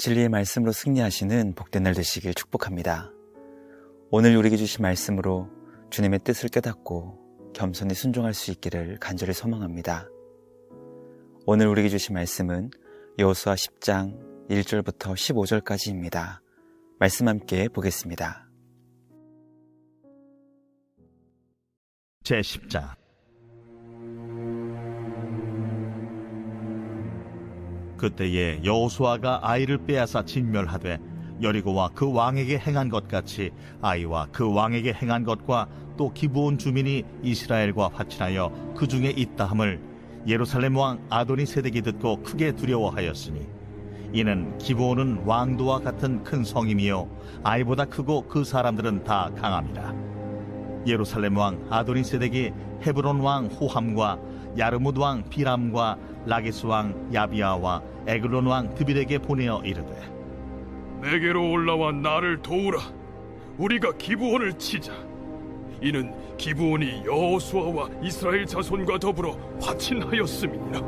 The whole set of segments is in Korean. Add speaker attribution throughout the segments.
Speaker 1: 진리의 말씀으로 승리하시는 복된 날 되시길 축복합니다. 오늘 우리에게 주신 말씀으로 주님의 뜻을 깨닫고 겸손히 순종할 수 있기를 간절히 소망합니다. 오늘 우리에게 주신 말씀은 여호수아 10장 1절부터 15절까지입니다. 말씀 함께 보겠습니다.
Speaker 2: 제10장. 그때에 여호수아가 아이를 빼앗아 진멸하되 여리고와 그 왕에게 행한 것 같이 아이와 그 왕에게 행한 것과 또 기브온 주민이 이스라엘과 화친하여 그 중에 있다 함을 예루살렘 왕 아도니세덱이 듣고 크게 두려워하였으니 이는 기브온은 왕도와 같은 큰 성임이요 아이보다 크고 그 사람들은 다 강함이라. 예루살렘 왕 아도니세덱이 헤브론 왕 호함과 야르뭇 왕 비람과 라기스 왕 야비아와 에글론 왕 드빌에게 보내어 이르되,
Speaker 3: 내게로 올라와 나를 도우라. 우리가 기브온을 치자. 이는 기브온이 여호수아와 이스라엘 자손과 더불어 화친하였음이니라.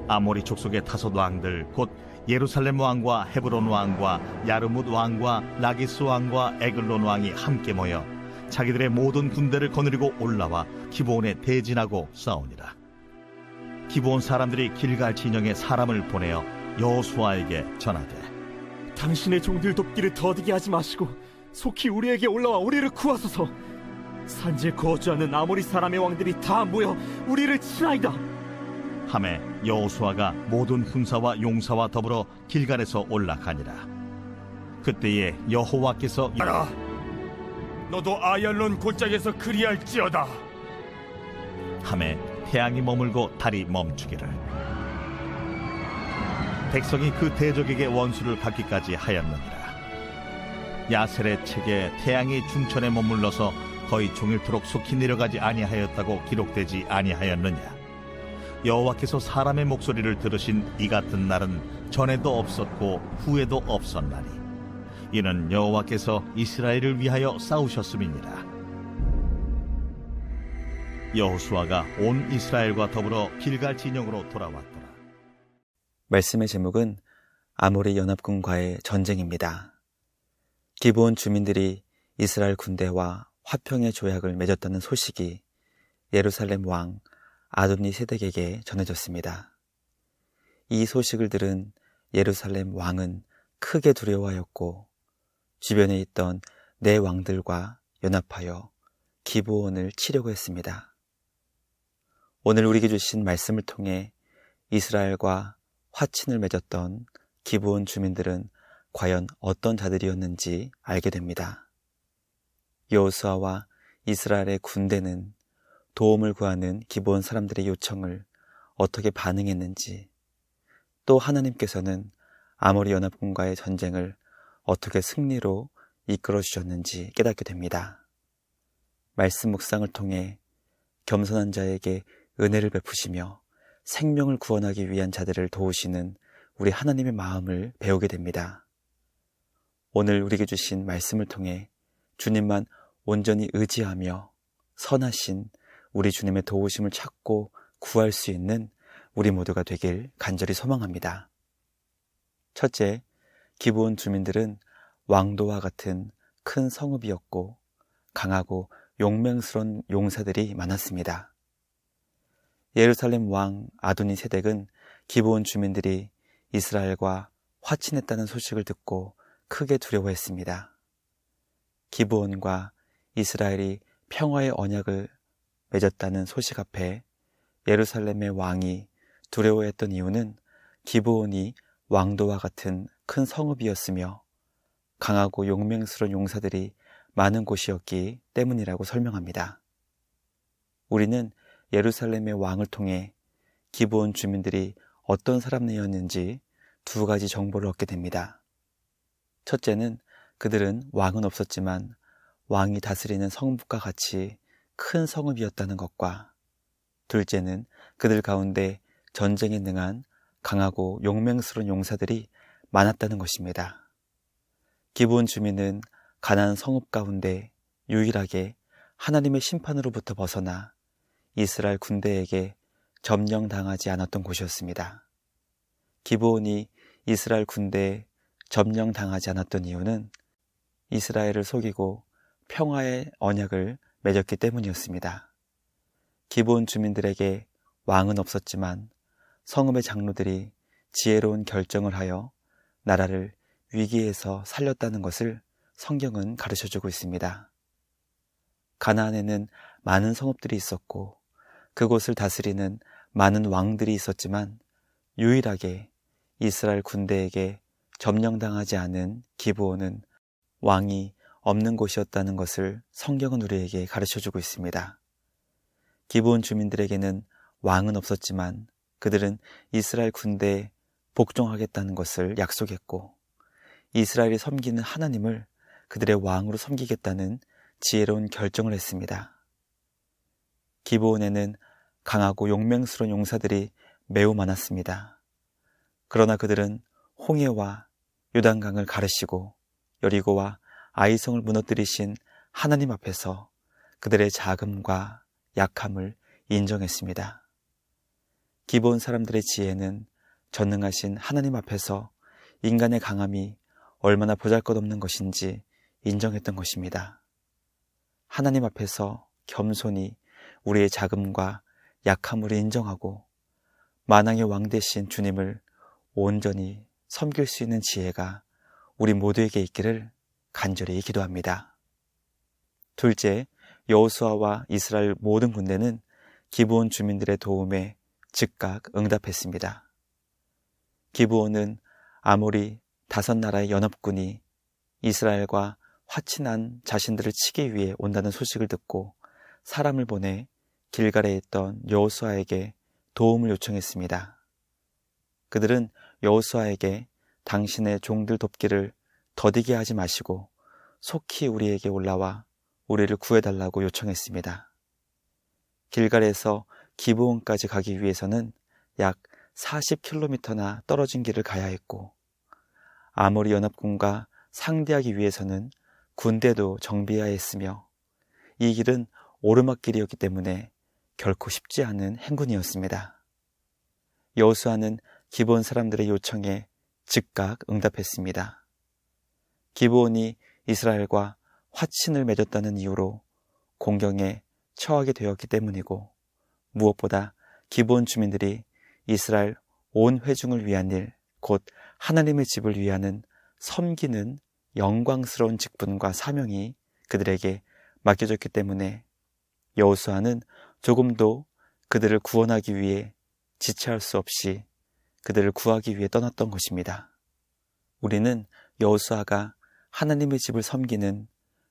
Speaker 2: 아모리 족속의 다섯 왕들 곧 예루살렘 왕과 헤브론 왕과 야르뭇 왕과 라기스 왕과 에글론 왕이 함께 모여 자기들의 모든 군대를 거느리고 올라와 기브온에 대진하고 싸우니라. 기브온 사람들이 길갈 진영에 사람을 보내어 여호수아에게 전하되,
Speaker 4: 당신의 종들 돕기를 더디게 하지 마시고 속히 우리에게 올라와 우리를 구하소서. 산지에 거주하는 아모리 사람의 왕들이 다 모여 우리를 치나이다.
Speaker 2: 하매 여호수아가 모든 군사와 용사와 더불어 길갈에서 올라가니라. 그때에 여호와께서
Speaker 3: 알아, 너도 아얄론 골짜기에서 그리할지어다.
Speaker 2: 하매 태양이 머물고 달이 멈추기를. 백성이 그 대적에게 원수를 갚기까지 하였느니라. 야셀의 책에 태양이 중천에 머물러서 거의 종일토록 속히 내려가지 아니하였다고 기록되지 아니하였느냐. 여호와께서 사람의 목소리를 들으신 이 같은 날은 전에도 없었고 후에도 없었나니 이는 여호와께서 이스라엘을 위하여 싸우셨음이니라. 여호수아가 온 이스라엘과 더불어 길갈 진영으로 돌아왔더라.
Speaker 1: 말씀의 제목은 아모리 연합군과의 전쟁입니다. 기브온 주민들이 이스라엘 군대와 화평의 조약을 맺었다는 소식이 예루살렘 왕 아도니세덱에게 전해졌습니다. 이 소식을 들은 예루살렘 왕은 크게 두려워하였고 주변에 있던 네 왕들과 연합하여 기브온을 치려고 했습니다. 오늘 우리에게 주신 말씀을 통해 이스라엘과 화친을 맺었던 기브온 주민들은 과연 어떤 자들이었는지 알게 됩니다. 여호수아와 이스라엘의 군대는 도움을 구하는 기브온 사람들의 요청을 어떻게 반응했는지, 또 하나님께서는 아모리 연합군과의 전쟁을 어떻게 승리로 이끌어 주셨는지 깨닫게 됩니다. 말씀 묵상을 통해 겸손한 자에게 은혜를 베푸시며 생명을 구원하기 위한 자들을 도우시는 우리 하나님의 마음을 배우게 됩니다. 오늘 우리에게 주신 말씀을 통해 주님만 온전히 의지하며 선하신 우리 주님의 도우심을 찾고 구할 수 있는 우리 모두가 되길 간절히 소망합니다. 첫째, 기브온 주민들은 왕도와 같은 큰 성읍이었고 강하고 용맹스러운 용사들이 많았습니다. 예루살렘 왕 아도니세덱은 기브온 주민들이 이스라엘과 화친했다는 소식을 듣고 크게 두려워했습니다. 기브온과 이스라엘이 평화의 언약을 맺었다는 소식 앞에 예루살렘의 왕이 두려워했던 이유는 기브온이 왕도와 같은 큰 성읍이었으며 강하고 용맹스러운 용사들이 많은 곳이었기 때문이라고 설명합니다. 우리는 예루살렘의 왕을 통해 기브온 주민들이 어떤 사람이었는지 두 가지 정보를 얻게 됩니다. 첫째는 그들은 왕은 없었지만 왕이 다스리는 성읍과 같이 큰 성읍이었다는 것과, 둘째는 그들 가운데 전쟁에 능한 강하고 용맹스러운 용사들이 많았다는 것입니다. 기브온 주민은 가나안 성읍 가운데 유일하게 하나님의 심판으로부터 벗어나 이스라엘 군대에게 점령당하지 않았던 곳이었습니다. 기브온이 이스라엘 군대의 점령당하지 않았던 이유는 이스라엘을 속이고 평화의 언약을 맺었기 때문이었습니다. 기브온 주민들에게 왕은 없었지만 성읍의 장로들이 지혜로운 결정을 하여 나라를 위기에서 살렸다는 것을 성경은 가르쳐주고 있습니다. 가나안에는 많은 성읍들이 있었고 그곳을 다스리는 많은 왕들이 있었지만 유일하게 이스라엘 군대에게 점령당하지 않은 기브온은 왕이 없는 곳이었다는 것을 성경은 우리에게 가르쳐주고 있습니다. 기브온 주민들에게는 왕은 없었지만 그들은 이스라엘 군대에 복종하겠다는 것을 약속했고 이스라엘이 섬기는 하나님을 그들의 왕으로 섬기겠다는 지혜로운 결정을 했습니다. 기브온에는 강하고 용맹스러운 용사들이 매우 많았습니다. 그러나 그들은 홍해와 요단강을 가르시고 여리고와 아이성을 무너뜨리신 하나님 앞에서 그들의 자금과 약함을 인정했습니다. 기브온 사람들의 지혜는 전능하신 하나님 앞에서 인간의 강함이 얼마나 보잘것없는 것인지 인정했던 것입니다. 하나님 앞에서 겸손히 우리의 자금과 약함을 인정하고 만왕의 왕 되신 주님을 온전히 섬길 수 있는 지혜가 우리 모두에게 있기를 간절히 기도합니다. 둘째, 여호수아와 이스라엘 모든 군대는 기브온 주민들의 도움에 즉각 응답했습니다. 기브온은 아모리 5나라의 연합군이 이스라엘과 화친한 자신들을 치기 위해 온다는 소식을 듣고 사람을 보내 길갈에 있던 여호수아에게 도움을 요청했습니다. 그들은 여호수아에게 당신의 종들 돕기를 더디게 하지 마시고 속히 우리에게 올라와 우리를 구해달라고 요청했습니다. 길갈에서 기브온까지 가기 위해서는 약 40km나 떨어진 길을 가야 했고 아모리 연합군과 상대하기 위해서는 군대도 정비해야 했으며 이 길은 오르막길이었기 때문에 결코 쉽지 않은 행군이었습니다. 여호수아는 기브온 사람들의 요청에 즉각 응답했습니다. 기브온이 이스라엘과 화친을 맺었다는 이유로 공경에 처하게 되었기 때문이고 무엇보다 기브온 주민들이 이스라엘 온 회중을 위한 일, 곧 하나님의 집을 위하는 섬기는 영광스러운 직분과 사명이 그들에게 맡겨졌기 때문에 여호수아는 조금도 그들을 구원하기 위해 지체할 수 없이 그들을 구하기 위해 떠났던 것입니다. 우리는 여호수아가 하나님의 집을 섬기는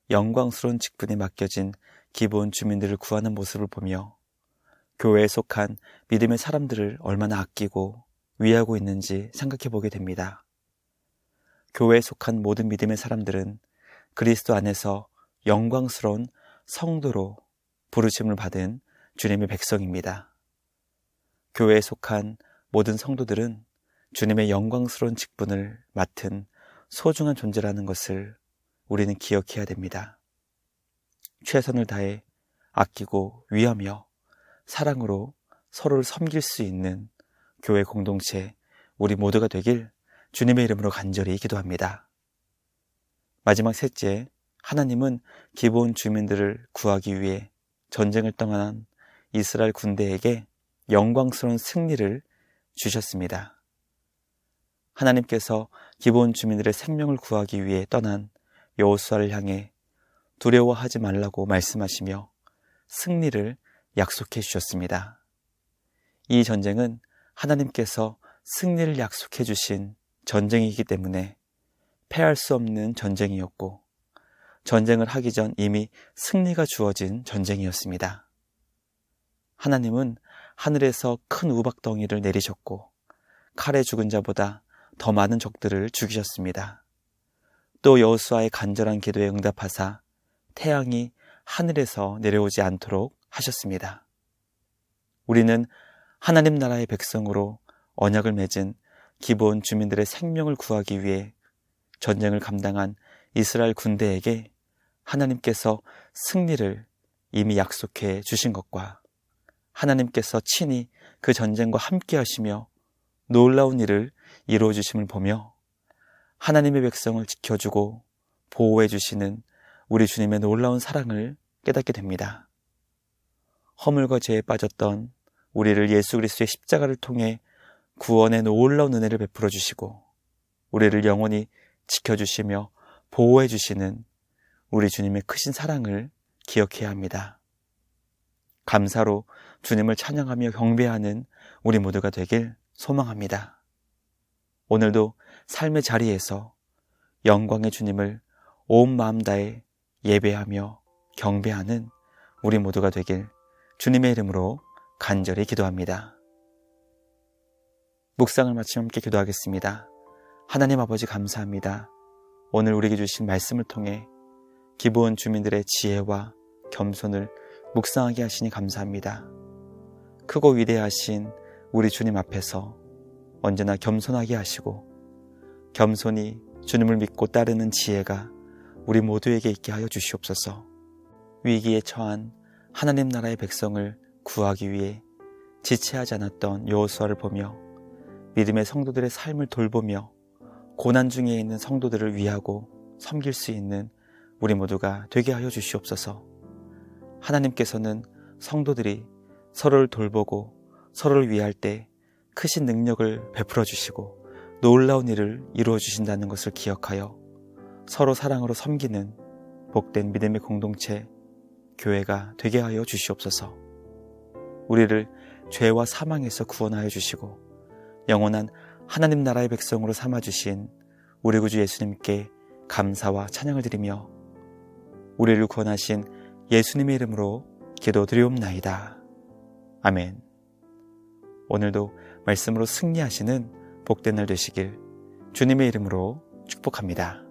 Speaker 1: 영광스러운 직분에 맡겨진 기브온 주민들을 구하는 모습을 보며 교회에 속한 믿음의 사람들을 얼마나 아끼고 위하고 있는지 생각해 보게 됩니다. 교회에 속한 모든 믿음의 사람들은 그리스도 안에서 영광스러운 성도로 부르심을 받은 주님의 백성입니다. 교회에 속한 모든 성도들은 주님의 영광스러운 직분을 맡은 소중한 존재라는 것을 우리는 기억해야 됩니다. 최선을 다해 아끼고 위하며 사랑으로 서로를 섬길 수 있는 교회 공동체 우리 모두가 되길 주님의 이름으로 간절히 기도합니다. 마지막 셋째, 하나님은 기브온 주민들을 구하기 위해 전쟁을 떠난 이스라엘 군대에게 영광스러운 승리를 주셨습니다. 하나님께서 기브온 주민들의 생명을 구하기 위해 떠난 여호수아를 향해 두려워하지 말라고 말씀하시며 승리를 약속해 주셨습니다. 이 전쟁은 하나님께서 승리를 약속해 주신 전쟁이기 때문에 패할 수 없는 전쟁이었고 전쟁을 하기 전 이미 승리가 주어진 전쟁이었습니다. 하나님은 하늘에서 큰 우박덩이를 내리셨고 칼에 죽은 자보다 더 많은 적들을 죽이셨습니다. 또 여호수아의 간절한 기도에 응답하사 태양이 하늘에서 내려오지 않도록 하셨습니다. 우리는 하나님 나라의 백성으로 언약을 맺은 기브온 주민들의 생명을 구하기 위해 전쟁을 감당한 이스라엘 군대에게 하나님께서 승리를 이미 약속해 주신 것과 하나님께서 친히 그 전쟁과 함께 하시며 놀라운 일을 이루어 주심을 보며 하나님의 백성을 지켜주고 보호해 주시는 우리 주님의 놀라운 사랑을 깨닫게 됩니다. 허물과 죄에 빠졌던 우리를 예수 그리스도의 십자가를 통해 구원의 놀라운 은혜를 베풀어 주시고 우리를 영원히 지켜주시며 보호해 주시는 우리 주님의 크신 사랑을 기억해야 합니다. 감사로 주님을 찬양하며 경배하는 우리 모두가 되길 소망합니다. 오늘도 삶의 자리에서 영광의 주님을 온 마음 다해 예배하며 경배하는 우리 모두가 되길 주님의 이름으로 간절히 기도합니다. 묵상을 마치며 함께 기도하겠습니다. 하나님 아버지 감사합니다. 오늘 우리에게 주신 말씀을 통해 기브온 주민들의 지혜와 겸손을 묵상하게 하시니 감사합니다. 크고 위대하신 우리 주님 앞에서 언제나 겸손하게 하시고 겸손히 주님을 믿고 따르는 지혜가 우리 모두에게 있게 하여 주시옵소서. 위기에 처한 하나님 나라의 백성을 구하기 위해 지체하지 않았던 여호수아를 보며 믿음의 성도들의 삶을 돌보며 고난 중에 있는 성도들을 위하고 섬길 수 있는 우리 모두가 되게 하여 주시옵소서. 하나님께서는 성도들이 서로를 돌보고 서로를 위할 때 크신 능력을 베풀어 주시고 놀라운 일을 이루어 주신다는 것을 기억하여 서로 사랑으로 섬기는 복된 믿음의 공동체 교회가 되게 하여 주시옵소서. 우리를 죄와 사망에서 구원하여 주시고 영원한 하나님 나라의 백성으로 삼아주신 우리 구주 예수님께 감사와 찬양을 드리며 우리를 구원하신 예수님의 이름으로 기도드리옵나이다. 아멘. 오늘도 말씀으로 승리하시는 복된 날 되시길 주님의 이름으로 축복합니다.